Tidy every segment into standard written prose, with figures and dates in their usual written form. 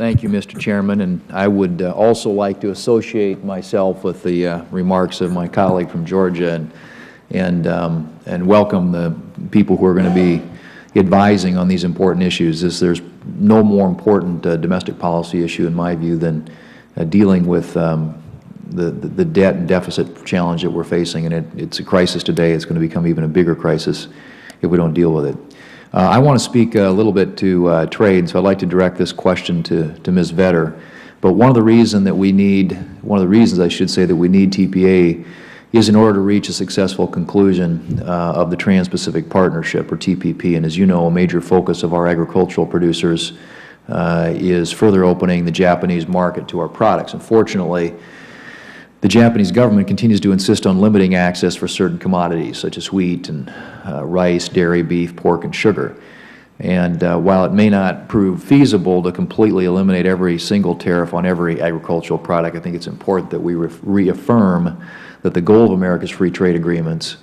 Thank you, Mr. Chairman, and I would also like to associate myself with the remarks of my colleague from Georgia and welcome the people who are going to be advising on these important issues. There's no more important domestic policy issue, in my view, than dealing with the debt and deficit challenge that we're facing, and it's a crisis today. It's going to become even a bigger crisis if we don't deal with it. I want to speak a little bit to trade, so I'd like to direct this question to Ms. Vetter. But one of the reasons that we need TPA is in order to reach a successful conclusion of the Trans-Pacific Partnership, or TPP. And as you know, a major focus of our agricultural producers is further opening the Japanese market to our products. Unfortunately, the Japanese government continues to insist on limiting access for certain commodities, such as wheat and rice, dairy, beef, pork, and sugar. And while it may not prove feasible to completely eliminate every single tariff on every agricultural product, I think it's important that we reaffirm that the goal of America's free trade agreements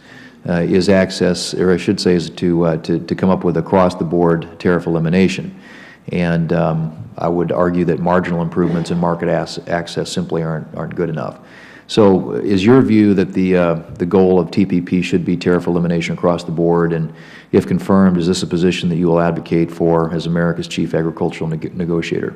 is access, or I should say, is to come up with across-the-board tariff elimination. And I would argue that marginal improvements in market access simply aren't good enough. So is your view that the goal of TPP should be tariff elimination across the board? And if confirmed, is this a position that you will advocate for as America's chief agricultural negotiator?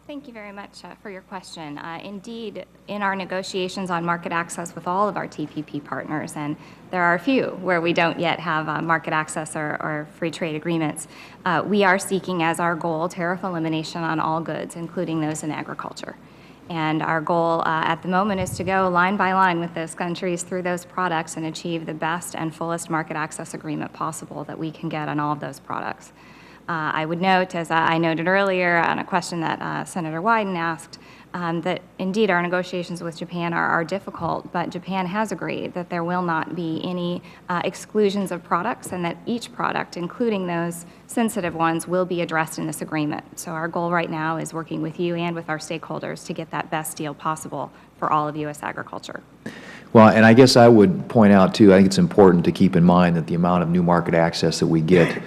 Thank you very much for your question. Indeed, in our negotiations on market access with all of our TPP partners, and there are a few where we don't yet have market access or free trade agreements, we are seeking as our goal tariff elimination on all goods, including those in agriculture. And our goal at the moment is to go line by line with those countries through those products and achieve the best and fullest market access agreement possible that we can get on all of those products. I would note, as I noted earlier on a question that Senator Wyden asked, that indeed our negotiations with Japan are difficult, but Japan has agreed that there will not be any exclusions of products, and that each product, including those sensitive ones, will be addressed in this agreement. So our goal right now is working with you and with our stakeholders to get that best deal possible for all of U.S. agriculture. Well, and I guess I would point out, too, I think it's important to keep in mind that the amount of new market access that we get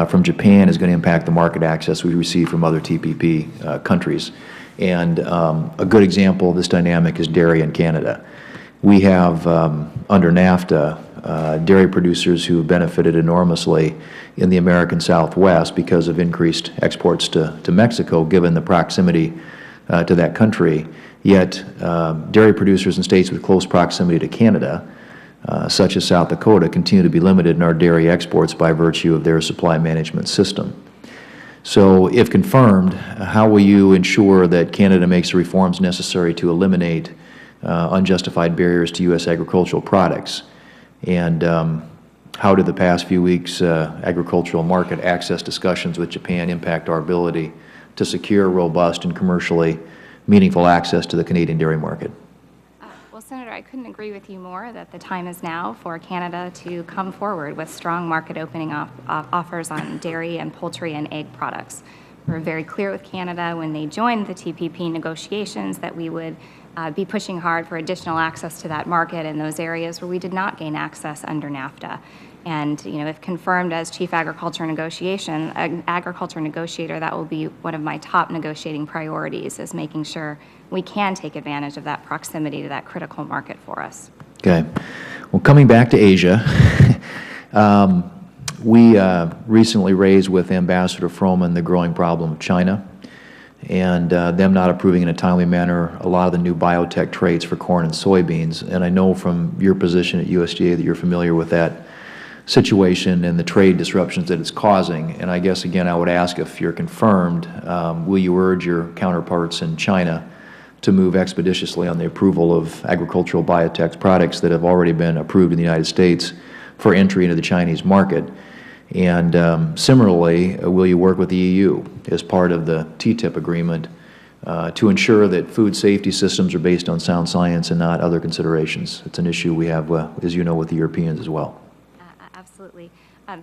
from Japan is going to impact the market access we receive from other TPP countries. And a good example of this dynamic is dairy in Canada. We have, under NAFTA, dairy producers who have benefited enormously in the American Southwest because of increased exports to Mexico, given the proximity to that country. Yet, dairy producers in states with close proximity to Canada, such as South Dakota, continue to be limited in our dairy exports by virtue of their supply management system. So, if confirmed, how will you ensure that Canada makes the reforms necessary to eliminate unjustified barriers to U.S. agricultural products? And how did the past few weeks' agricultural market access discussions with Japan impact our ability to secure robust and commercially meaningful access to the Canadian dairy market? Well, Senator, I couldn't agree with you more that the time is now for Canada to come forward with strong market opening offers on dairy and poultry and egg products. We were very clear with Canada when they joined the TPP negotiations that we would be pushing hard for additional access to that market in those areas where we did not gain access under NAFTA. And, you know, if confirmed as Chief Agriculture Negotiator, that will be one of my top negotiating priorities, is making sure we can take advantage of that proximity to that critical market for us. Okay. Well, coming back to Asia, we recently raised with Ambassador Froman the growing problem of China and them not approving in a timely manner a lot of the new biotech traits for corn and soybeans. And I know from your position at USDA that you're familiar with that situation and the trade disruptions that it's causing. And I guess, again, I would ask, if you're confirmed, will you urge your counterparts in China to move expeditiously on the approval of agricultural biotech products that have already been approved in the United States for entry into the Chinese market? And similarly, will you work with the EU as part of the TTIP agreement to ensure that food safety systems are based on sound science and not other considerations? It's an issue we have, as you know, with the Europeans as well. Absolutely.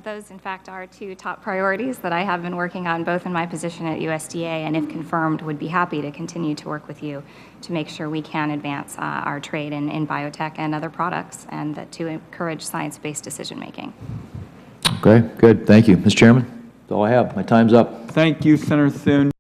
Those, in fact, are two top priorities that I have been working on both in my position at USDA and, if confirmed, would be happy to continue to work with you to make sure we can advance our trade in biotech and other products, and to encourage science-based decision-making. Okay, good. Thank you. Mr. Chairman, that's all I have. My time's up. Thank you, Senator Thune.